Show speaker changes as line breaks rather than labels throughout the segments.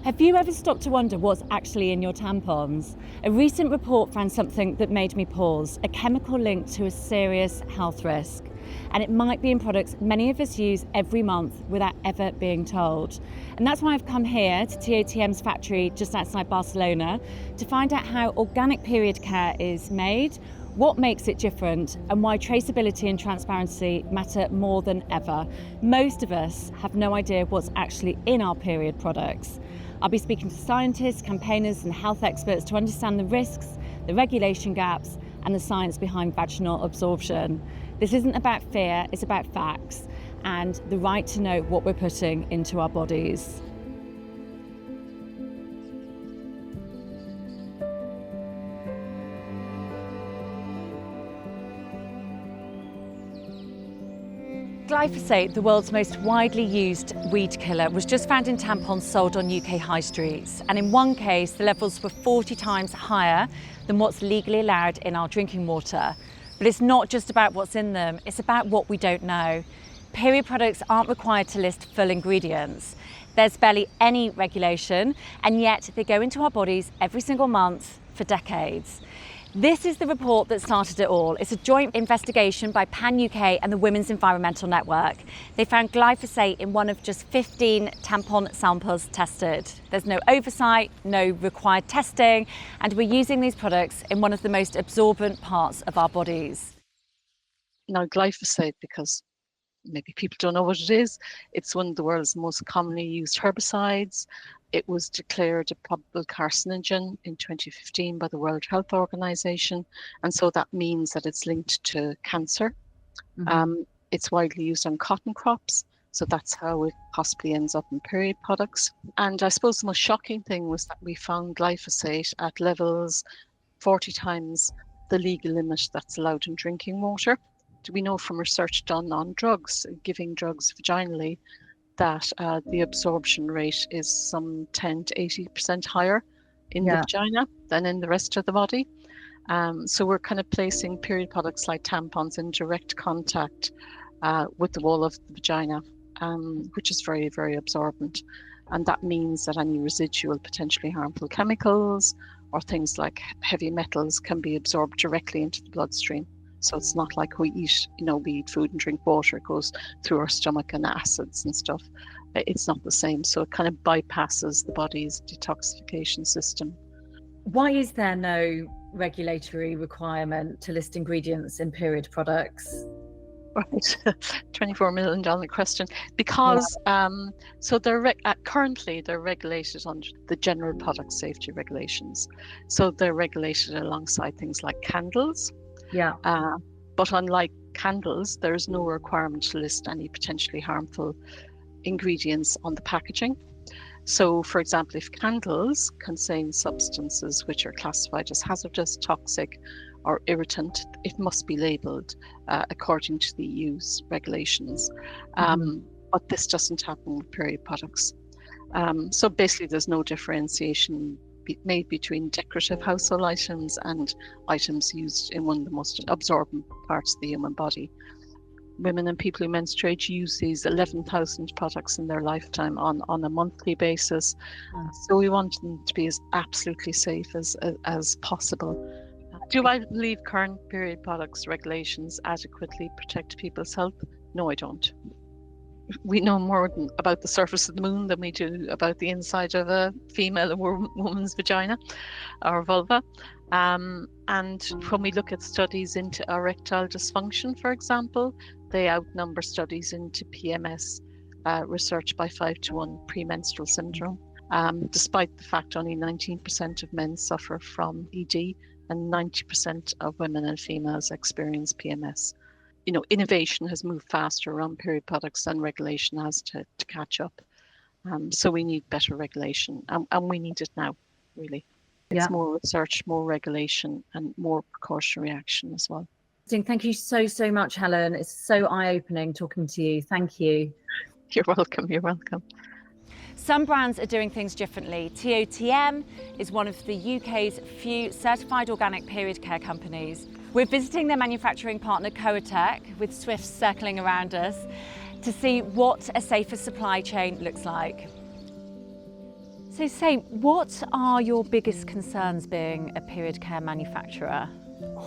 Have you ever stopped to wonder what's actually in your tampons? A recent report found something that made me pause, a chemical linked to a serious health risk. And it might be in products many of us use every month without ever being told. And that's why I've come here to TOTM's factory just outside Barcelona to find out how organic period care is made, what makes it different, and why traceability and transparency matter more than ever. Most of us have no idea what's actually in our period products. I'll be speaking to scientists, campaigners and health experts to understand the risks, the regulation gaps and the science behind vaginal absorption. This isn't about fear, it's about facts and the right to know what we're putting into our bodies. Glyphosate, the world's most widely used weed killer, was just found in tampons sold on UK high streets. And in one case, the levels were 40 times higher than what's legally allowed in our drinking water. But it's not just about what's in them, it's about what we don't know. Period products aren't required to list full ingredients. There's barely any regulation, and yet they go into our bodies every single month for decades. This is the report that started it all. It's a joint investigation by Pan UK and the Women's Environmental Network. They found glyphosate in one of just 15 tampon samples tested. There's no oversight, no required testing, and we're using these products in one of the most absorbent parts of our bodies.
Now, glyphosate, because maybe people don't know what it is, it's one of the world's most commonly used herbicides. It was declared a probable carcinogen in 2015 by the World Health Organization, and so that means that it's linked to cancer. It's widely used on cotton crops, so that's how it possibly ends up in period products. And I suppose the most shocking thing was that we found glyphosate at levels 40 times the legal limit that's allowed in drinking water. We know from research done on drugs, giving drugs vaginally, that the absorption rate is some 10 to 80% higher in the vagina than in the rest of the body. So we're kind of placing period products like tampons in direct contact with the wall of the vagina, which is very, very absorbent. And that means that any residual potentially harmful chemicals or things like heavy metals can be absorbed directly into the bloodstream. So it's not like we eat, we eat food and drink water, it goes through our stomach and acids and stuff. It's not the same. So it kind of bypasses the body's detoxification system.
Why is there no regulatory requirement to list ingredients in period products?
Right, $24 million question. Because so currently they're regulated under the General Product Safety Regulations. So they're regulated alongside things like candles. But unlike candles, there is no requirement to list any potentially harmful ingredients on the packaging. So, for example, if candles contain substances which are classified as hazardous, toxic, or irritant, it must be labelled according to the EU's regulations. But this doesn't happen with period products. So basically, there's no differentiation made between decorative household items and items used in one of the most absorbent parts of the human body. Women and people who menstruate use these 11,000 products in their lifetime on a monthly basis. So we want them to be as absolutely safe as possible. Do I believe current period products regulations adequately protect people's health? No, I don't. We know more about the surface of the moon than we do about the inside of a female or woman's vagina or vulva. And when we look at studies into erectile dysfunction, for example, they outnumber studies into PMS research by 5 to 1, premenstrual syndrome, despite the fact only 19% of men suffer from ED and 90% of women and females experience PMS. Innovation has moved faster around period products than regulation has to catch up. So we need better regulation, and we need it now, really. It's more research, more regulation, and more precautionary action as well.
Thank you so much, Helen. It's so eye-opening talking to you. Thank you.
You're welcome. You're welcome.
Some brands are doing things differently. TOTM is one of the UK's few certified organic period care companies. We're visiting their manufacturing partner Cohitech, with Swifts circling around us. to see what a safer supply chain looks like. So say, what are your biggest concerns being a period care manufacturer?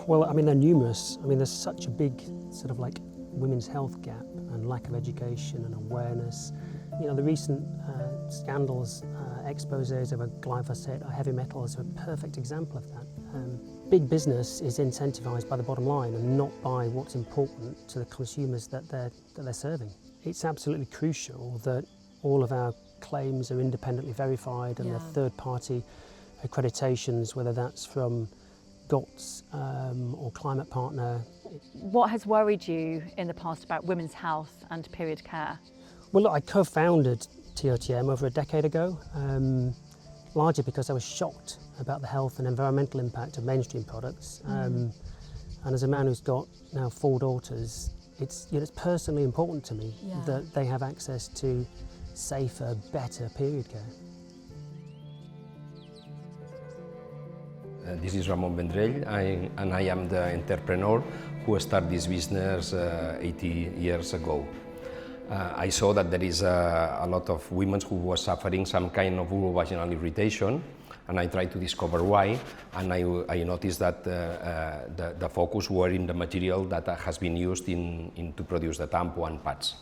Well, I mean, they're numerous. I mean, there's such a big sort of like women's health gap and lack of education and awareness. You know, the recent scandals, exposés over glyphosate or heavy metals are a perfect example of that. Big business is incentivized by the bottom line and not by what's important to the consumers that they're serving. It's absolutely crucial that all of our claims are independently verified and they're third-party accreditations, whether that's from GOTS or Climate Partner.
What has worried you in the past about women's health and period care?
Well, look, I co-founded TOTM over a decade ago, largely because I was shocked about the health and environmental impact of mainstream products. And as a man who's got now 4 daughters, it's personally important to me that they have access to safer, better period care.
This is Ramon Vendrell, and I am the entrepreneur who started this business 80 years ago. I saw that there is a lot of women who were suffering some kind of vulvovaginal irritation, and I tried to discover why, and I noticed that the focus were in the material that has been used to produce the tampon and pads.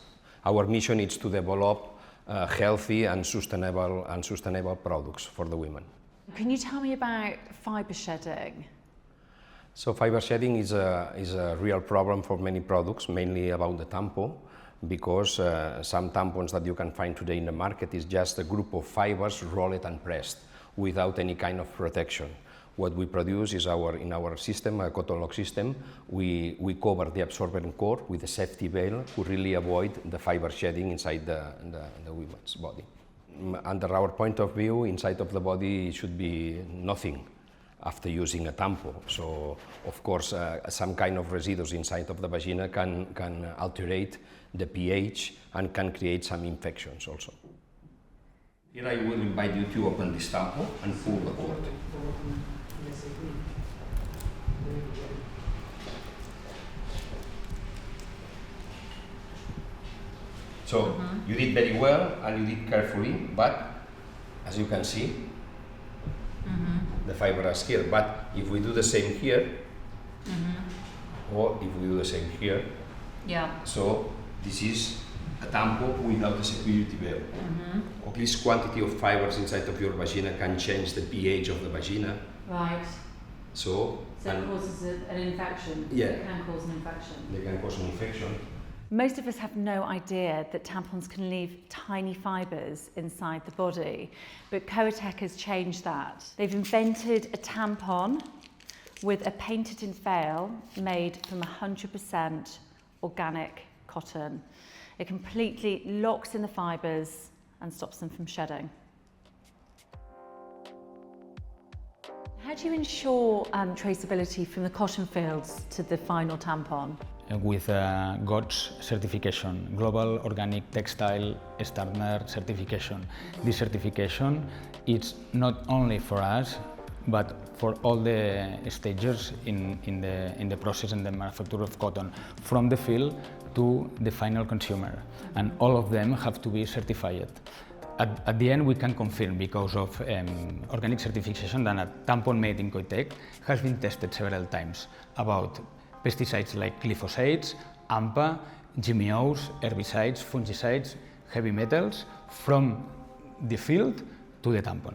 Our mission is to develop healthy and sustainable products for the women.
Can you tell me about fibre shedding?
So fibre shedding is a real problem for many products, mainly about the tampon, because some tampons that you can find today in the market is just a group of fibers rolled and pressed without any kind of protection. What we produce is in our system, a cotton lock system, we cover the absorbent core with a safety veil to really avoid the fiber shedding inside the woman's body. Under our point of view, inside of the body should be nothing after using a tampon. So, of course, some kind of residues inside of the vagina can alterate the pH and can create some infections also. Here I will invite you to open this tampon and pull the cord. So you did very well and you did carefully, but as you can see, the fiber is here. But if we do the same here, or if we do the same here, so this is a tampon without a security veil. Or this quantity of fibers inside of your vagina can change the pH of the vagina.
Right.
So
it causes an infection?
Yeah.
It can cause an infection?
They can cause an infection.
Most of us have no idea that tampons can leave tiny fibres inside the body, but Cohitech has changed that. They've invented a tampon with a painted-in veil made from 100% organic cotton. It completely locks in the fibres and stops them from shedding. How do you ensure traceability from the cotton fields to the final tampon?
With GOTS certification, Global Organic Textile Standard certification. This certification is not only for us, but for all the stages in the process and the manufacture of cotton, from the field to the final consumer, and all of them have to be certified. At the end, we can confirm, because of organic certification, that a tampon made in Cohitech has been tested several times about pesticides like glyphosates, AMPA, GMOs, herbicides, fungicides, heavy metals, from the field to the tampon.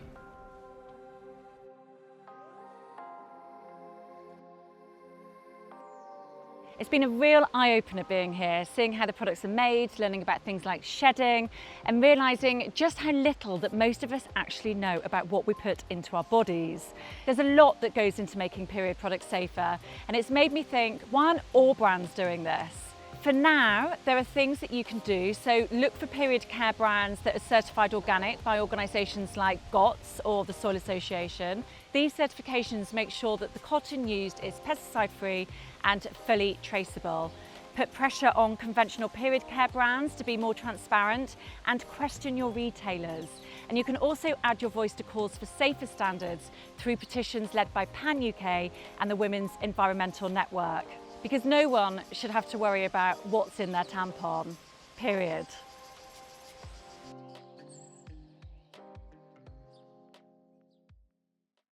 It's been a real eye-opener being here, seeing how the products are made, learning about things like shedding, and realising just how little that most of us actually know about what we put into our bodies. There's a lot that goes into making period products safer, and it's made me think, why aren't all brands doing this? For now, there are things that you can do, so look for period care brands that are certified organic by organisations like GOTS or the Soil Association. These certifications make sure that the cotton used is pesticide-free and fully traceable. Put pressure on conventional period care brands to be more transparent and question your retailers. And you can also add your voice to calls for safer standards through petitions led by PAN UK and the Women's Environmental Network. Because no one should have to worry about what's in their tampon. period.